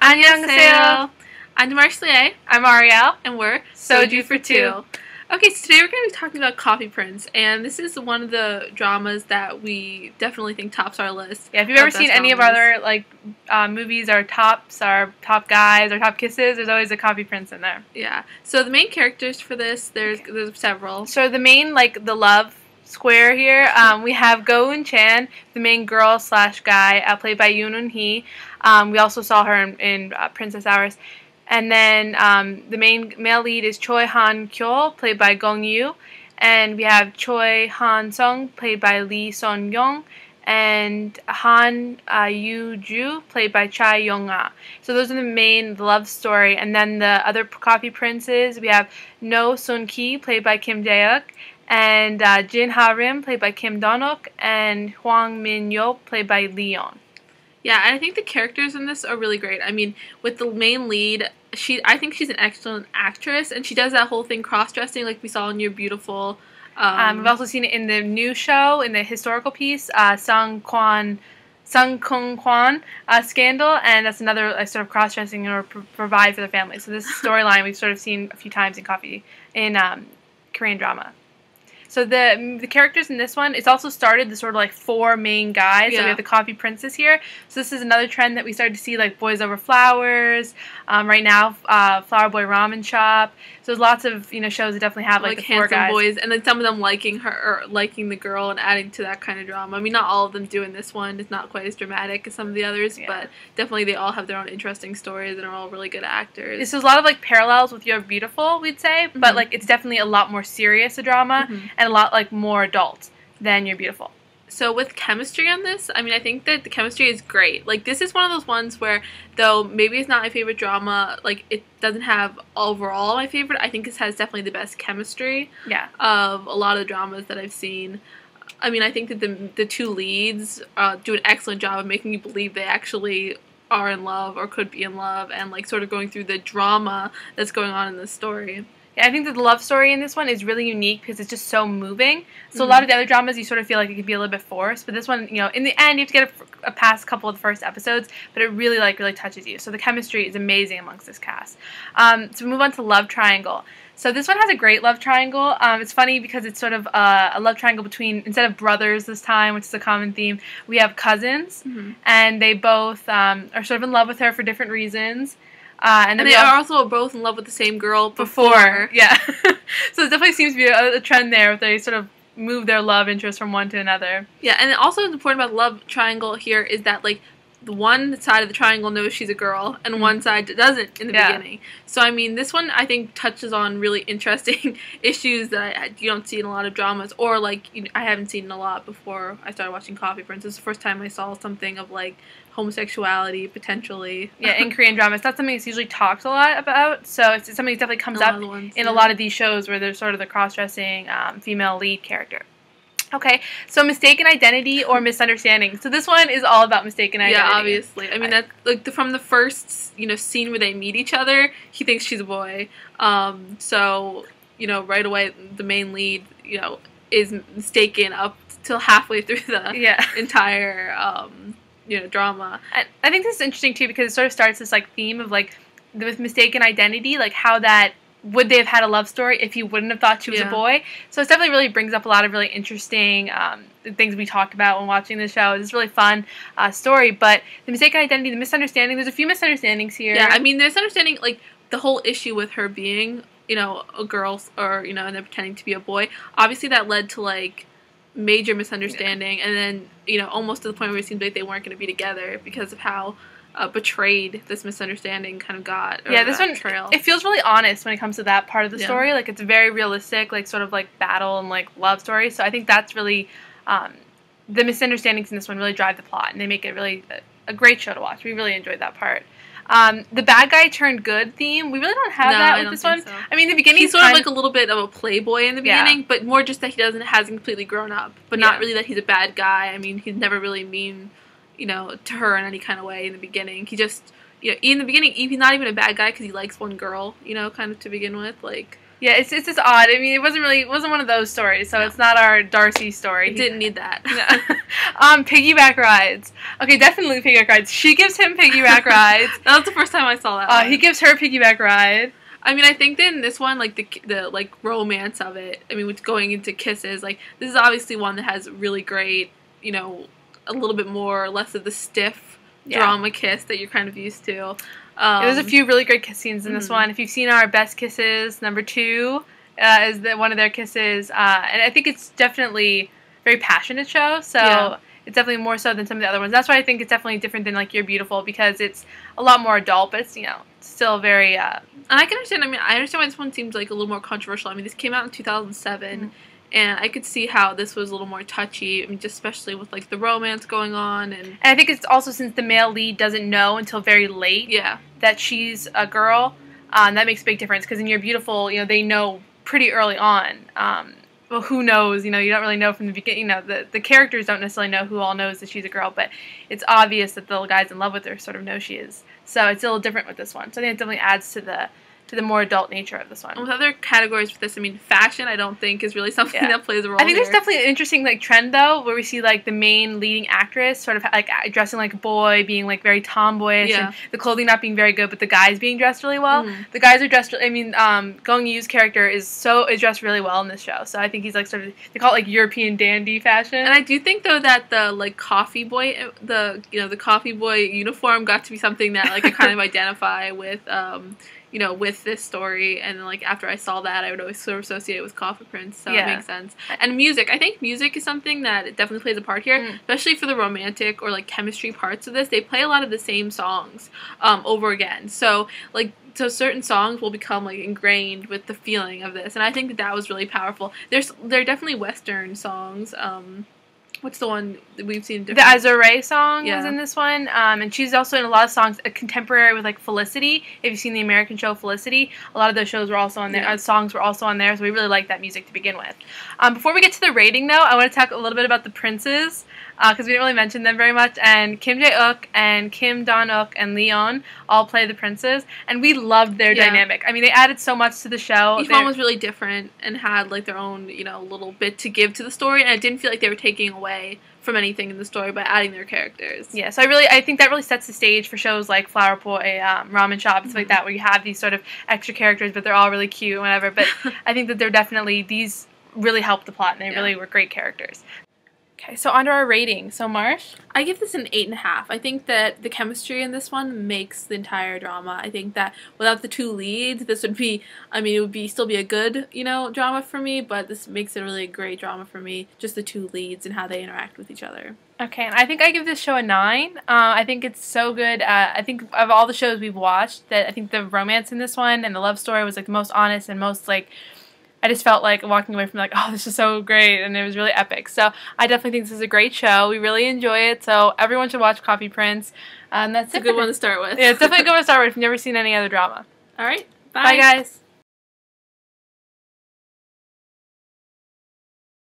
안녕하세요. I'm Demarchlier. I'm Arielle. And we're Soju for Two. Okay, so today we're going to be talking about Coffee Prince, and this is one of the dramas that we definitely think tops our list. Yeah, if you've ever seen any of our other movies, our tops, our top guys, our top kisses, there's always a Coffee Prince in there. Yeah. So the main characters for this, there's several. So the main, the love square here, we have Go Eun-chan, the main girl / guy, played by Yoon Eun-hee. We also saw her in Princess Hours. And then the main male lead is Choi Han-kyo, played by Gong Yoo. And we have Choi Han-sung, played by Lee Son-young. And Han Yoo-ju, played by Cha Young-ah. So those are the love story. And then the other coffee princes, we have No Sun-ki, played by Kim Jae-hyuk. And Jin Ha-rim, played by Kim Don-wook. And Hwang Min-yo, played by Lee Yeon. Yeah, and I think the characters in this are really great. I mean, with the main lead, I think she's an excellent actress, and she does that whole thing cross-dressing like we saw in You're Beautiful. We've also seen it in the new show, in the historical piece, Sung Kung Kwan scandal, and that's another sort of cross-dressing or provide for the family. So this storyline we've sort of seen a few times in Korean drama. So the characters in this one, it's also started the sort of four main guys. Yeah. So we have the coffee princess here. So this is another trend that we started to see, like Boys Over Flowers. Right now, Flower Boy Ramen Shop. So there's lots of shows that definitely have the four guys. Boys, and then some of them liking her or liking the girl and adding to that kind of drama. I mean, not all of them do in this one. It's not quite as dramatic as some of the others, but definitely they all have their own interesting stories and are all really good actors. There's a lot of parallels with You're Beautiful, we'd say, but it's definitely a lot more serious a drama and a lot more adult than You're Beautiful. So with chemistry on this, I mean, I think that the chemistry is great. This is one of those ones where, though maybe it's not my favorite drama, it doesn't have overall my favorite, I think this has definitely the best chemistry of a lot of the dramas that I've seen. I mean, I think that the two leads do an excellent job of making you believe they actually are in love or could be in love, and sort of going through the drama that's going on in the story. I think that the love story in this one is really unique because it's just so moving. So a lot of the other dramas, you sort of feel like it can be a little bit forced. But this one, in the end, you have to get a past couple of the first episodes, but it really, really touches you. So the chemistry is amazing amongst this cast. So we move on to Love Triangle. So this one has a great love triangle. It's funny because it's sort of a love triangle between, instead of brothers this time, which is a common theme, we have cousins. And they both are sort of in love with her for different reasons. And they are also both in love with the same girl before. Yeah. So it definitely seems to be a trend there, where they sort of move their love interest from one to another. Yeah, and also what's important about the love triangle here is that, the one side of the triangle knows she's a girl, and one side doesn't in the beginning. So, I mean, this one, I think, touches on really interesting issues that you don't see in a lot of dramas, or, I haven't seen a lot before I started watching Coffee Prince. It's the first time I saw something of, homosexuality, potentially. Yeah, in Korean drama. It's not something that's usually talked a lot about, so it's something that definitely comes up in a lot of these shows where there's sort of the cross-dressing female lead character. Okay, so mistaken identity or misunderstanding. So this one is all about mistaken identity. Yeah, obviously. I mean, that's from the first scene where they meet each other, he thinks she's a boy. So right away the main lead is mistaken up till halfway through the entire drama. And I think this is interesting too because it sort of starts this theme of with mistaken identity, how that. Would they have had a love story if he wouldn't have thought she was a boy? So it definitely really brings up a lot of really interesting things we talked about when watching the show. It's a really fun story, but the mistaken identity, the misunderstanding, there's a few misunderstandings here. Yeah, I mean, the misunderstanding, the whole issue with her being, a girl or, and then pretending to be a boy, obviously that led to, major misunderstanding, and then, almost to the point where it seemed like they weren't going to be together because of how betrayed this misunderstanding kind of got. Yeah, this one, it feels really honest when it comes to that part of the story. It's very realistic, sort of battle and love story. So I think that's really, the misunderstandings in this one really drive the plot, and they make it really a great show to watch. We really enjoyed that part. The bad guy turned good theme, we really don't have that with this one. So. I mean, in the beginning, he's sort of a little bit of a playboy in the beginning, but more just that he hasn't completely grown up, but not really that he's a bad guy. I mean, he's never really mean to her in any kind of way in the beginning. He just, in the beginning, he's not even a bad guy because he likes one girl, kind of to begin with. Yeah, it's just odd. I mean, it wasn't one of those stories, so it's not our Darcy story. It didn't need that. Piggyback rides. Okay, definitely piggyback rides. She gives him piggyback rides. That was the first time I saw that. He gives her a piggyback ride. I mean, I think that in this one, like the like romance of it. I mean, with going into kisses, like this is obviously one that has really great, you know, a little bit more or less of the stiff drama kiss that you're kind of used to. There's a few really great kiss scenes in this one. If you've seen our best kisses, number 2 is one of their kisses, and I think it's definitely a very passionate show. So it's definitely more so than some of the other ones. That's why I think it's definitely different than like You're Beautiful, because it's a lot more adult, but it's still very. And I can understand. I mean, I understand why this one seems like a little more controversial. I mean, this came out in 2007. And I could see how this was a little more touchy, I mean, just especially with, like, the romance going on. And I think it's also since the male lead doesn't know until very late that she's a girl, that makes a big difference. Because in You're Beautiful, they know pretty early on. Well, who knows? You don't really know from the beginning. The characters don't necessarily know who all knows that she's a girl, but it's obvious that the guys in love with her sort of know she is. So it's a little different with this one. So I think it definitely adds to the more adult nature of this one. And with other categories for this, I mean, fashion I don't think is really something that plays a role. I think there's definitely an interesting trend though, where we see the main leading actress sort of dressing like a boy, being very tomboyish, and the clothing not being very good, but the guys being dressed really well. The guys are dressed. I mean, Gong Yu's character is dressed really well in this show, so I think he's sort of, they call it European dandy fashion. And I do think though that the coffee boy, the coffee boy uniform got to be something that I kind of identify with. With this story, and after I saw that, I would always sort of associate it with Coffee Prince, so it makes sense. And music, I think music is something that it definitely plays a part here, especially for the romantic or chemistry parts of this. They play a lot of the same songs over again, so certain songs will become ingrained with the feeling of this, and I think that was really powerful. There are definitely Western songs. What's the one that we've seen? The Azure song was in this one, and she's also in a lot of songs, contemporary with Felicity. If you've seen the American show Felicity, a lot of those shows were also on there. Songs were also on there, so we really like that music to begin with. Before we get to the rating, though, I want to talk a little bit about the princes, because we didn't really mention them very much. And Kim Jae-uk and Kim Don-uk and Leon all play the princes, and we loved their dynamic. I mean, they added so much to the show. Each one was really different and had their own little bit to give to the story, and I didn't feel like they were taking away from anything in the story by adding their characters. Yeah, so I think that really sets the stage for shows like Flower Boy, Ramen Shop, and stuff like that, where you have these sort of extra characters, but they're all really cute and whatever. But I think that these really helped the plot, and they really were great characters. Okay, so on to our rating. So, Marsh? I give this an 8.5. I think that the chemistry in this one makes the entire drama. I think that without the two leads, this would be, it would still be a good, drama for me, but this makes it a really great drama for me, just the two leads and how they interact with each other. Okay, and I think I give this show a 9. I think it's so good. I think of all the shows we've watched, that I think the romance in this one and the love story was the most honest and most I just felt walking away from oh, this is so great, and it was really epic. So I definitely think this is a great show. We really enjoy it, so everyone should watch Coffee Prince. And that's a good one to start with. Yeah, it's definitely a good one to start with if you've never seen any other drama. All right, bye guys.